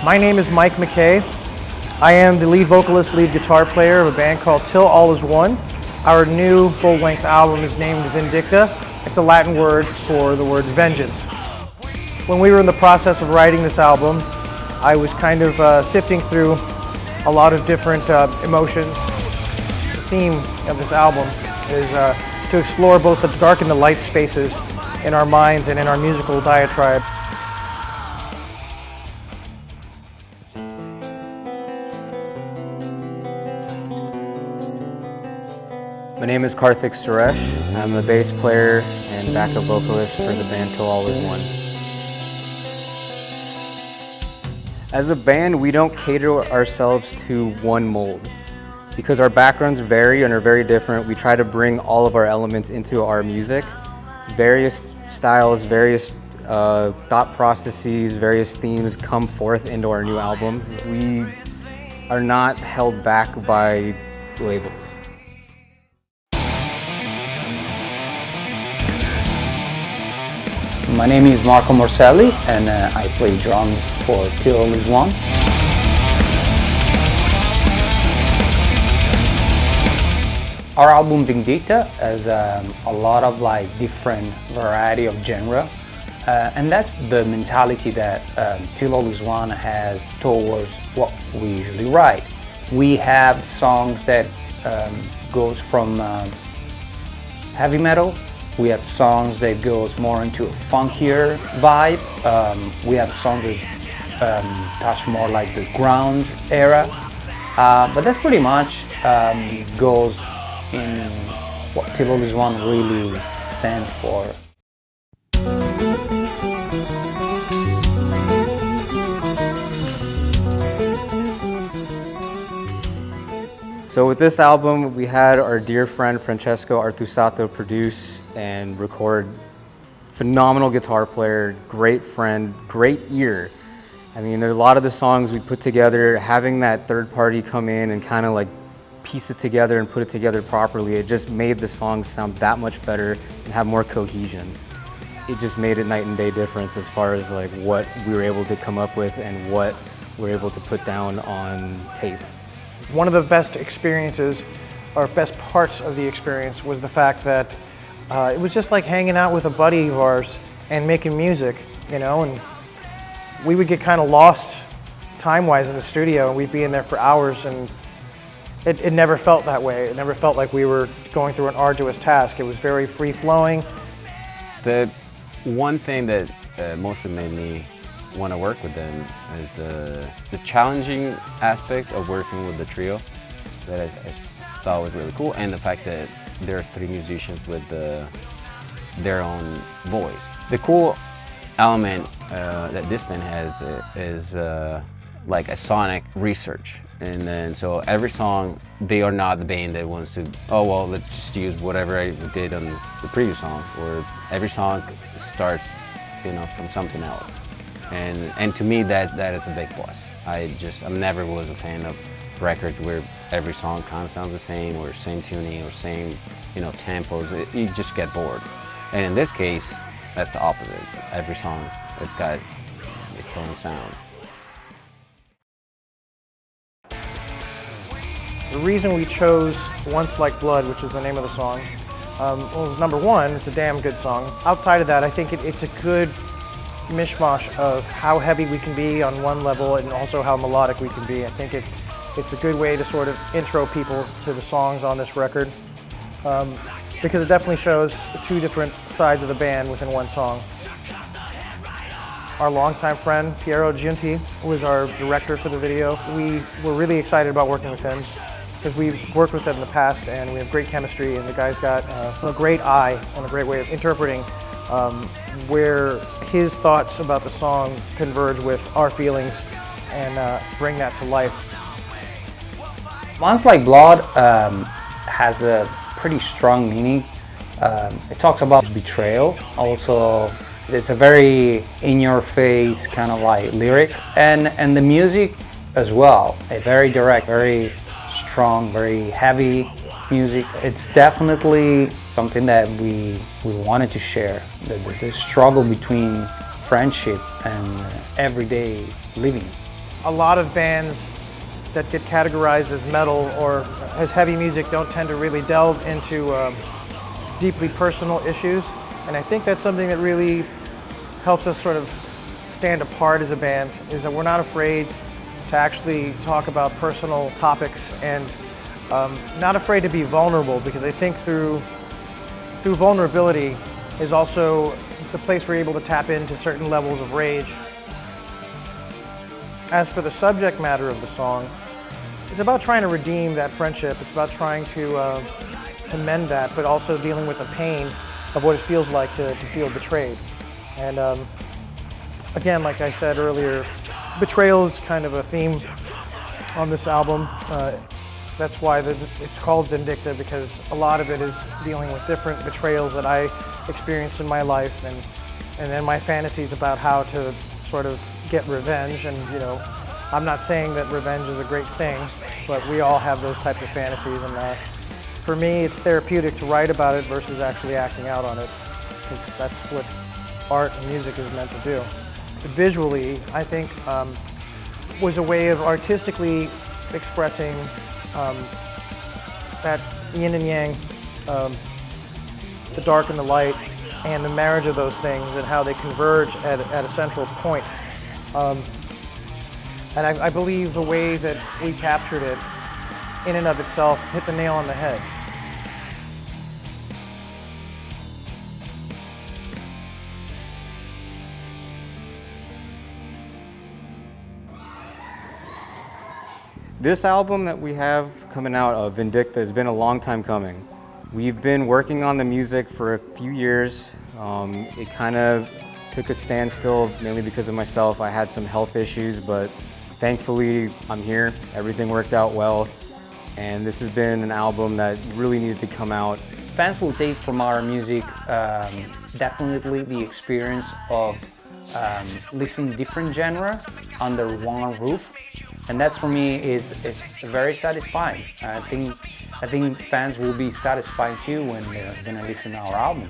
My name is McKay. I am the lead vocalist, lead guitar player of a band called Til All Is One. Our new full-length album is named Vindicta. It's a Latin word for the word vengeance. When we were in the process of writing this album, I was kind of sifting through a lot of different emotions. The theme of this album is to explore both the dark and the light spaces in our minds and in our musical diatribe. My name is Karhitk Suresh. I'm the bass player and backup vocalist for the band Til All Is One. As a band, we don't cater ourselves to one mold. Because our backgrounds vary and are very different, we try to bring all of our elements into our music. Various styles, various thought processes, various themes come forth into our new album. We are not held back by labels. My name is Morselli and I play drums for Til All Is One. Our album Vindicta has a lot of different variety of genre, and that's the mentality that Til All Is One has towards what we usually write. We have songs that goes from heavy metal. We have songs that goes more into a funkier vibe. We have songs that touch more like the grunge era. But that's pretty much goes in what Til All Is One really stands for. So with this album, we had our dear friend Francesco Artusato produce and record. Phenomenal guitar player, great friend, great ear. I mean, there's a lot of the songs we put together, having that third party come in and kind of piece it together and put it together properly, it just made the songs sound that much better and have more cohesion. It just made it night and day difference as far as what we were able to come up with and what we're able to put down on tape. One of the best experiences, or best parts of the experience, was the fact that it was just like hanging out with a buddy of ours and making music, you know, and we would get kind of lost time-wise in the studio, and we'd be in there for hours, and it never felt that way. It never felt like we were going through an arduous task. It was very free-flowing. The one thing that mostly made me want to work with them is the challenging aspect of working with the trio that I thought was really cool, and the fact that there are three musicians with their own voice. The cool element that this band has is like a sonic research, and then so every song, they are not the band that wants to, oh well, let's just use whatever I did on the previous song, or every song starts, you know, from something else. And to me, that is a big plus. I never was a fan of records where every song kind of sounds the same, or same tuning, or same, you know, tempos. You just get bored. And in this case, that's the opposite. Every song, it's got its own sound. The reason we chose Once Like Blood, which is the name of the song, was number one, it's a damn good song. Outside of that, I think it's a good mishmash of how heavy we can be on one level and also how melodic we can be. I think it's a good way to sort of intro people to the songs on this record, because it definitely shows two different sides of the band within one song. Our longtime friend, Piero Giunti, was our director for the video. We were really excited about working with him because we've worked with him in the past and we have great chemistry, and the guy's got a great eye and a great way of interpreting where his thoughts about the song converge with our feelings and bring that to life. Months Like Blood has a pretty strong meaning. It talks about betrayal. Also, it's a very in-your-face kind of like lyrics, and the music as well. It's very direct, very strong, very heavy music. It's definitely something that we wanted to share. The struggle between friendship and everyday living. A lot of bands that get categorized as metal or as heavy music don't tend to really delve into deeply personal issues, and I think that's something that really helps us sort of stand apart as a band, is that we're not afraid to actually talk about personal topics and not afraid to be vulnerable, because I think through vulnerability is also the place we're able to tap into certain levels of rage. As for the subject matter of the song, it's about trying to redeem that friendship. It's about trying to mend that, but also dealing with the pain of what it feels like to feel betrayed. And again, like I said earlier, betrayal is kind of a theme on this album. That's why it's called Vindicta, because a lot of it is dealing with different betrayals that I experienced in my life, and then my fantasies about how to sort of get revenge. And you know, I'm not saying that revenge is a great thing, but we all have those types of fantasies, and for me it's therapeutic to write about it versus actually acting out on it, because that's what art and music is meant to do. Visually, I think, was a way of artistically expressing that yin and yang, the dark and the light, and the marriage of those things and how they converge at a central point. And I believe the way that we captured it in and of itself hit the nail on the head. This album that we have coming out of Vindicta has been a long time coming. We've been working on the music for a few years. It kind of took a standstill mainly because of myself. I had some health issues, but thankfully I'm here. Everything worked out well, and this has been an album that really needed to come out. Fans will take from our music definitely the experience of listening different genre under one roof. And that's, for me, it's very satisfying. I think fans will be satisfied too when they're gonna listen to our album.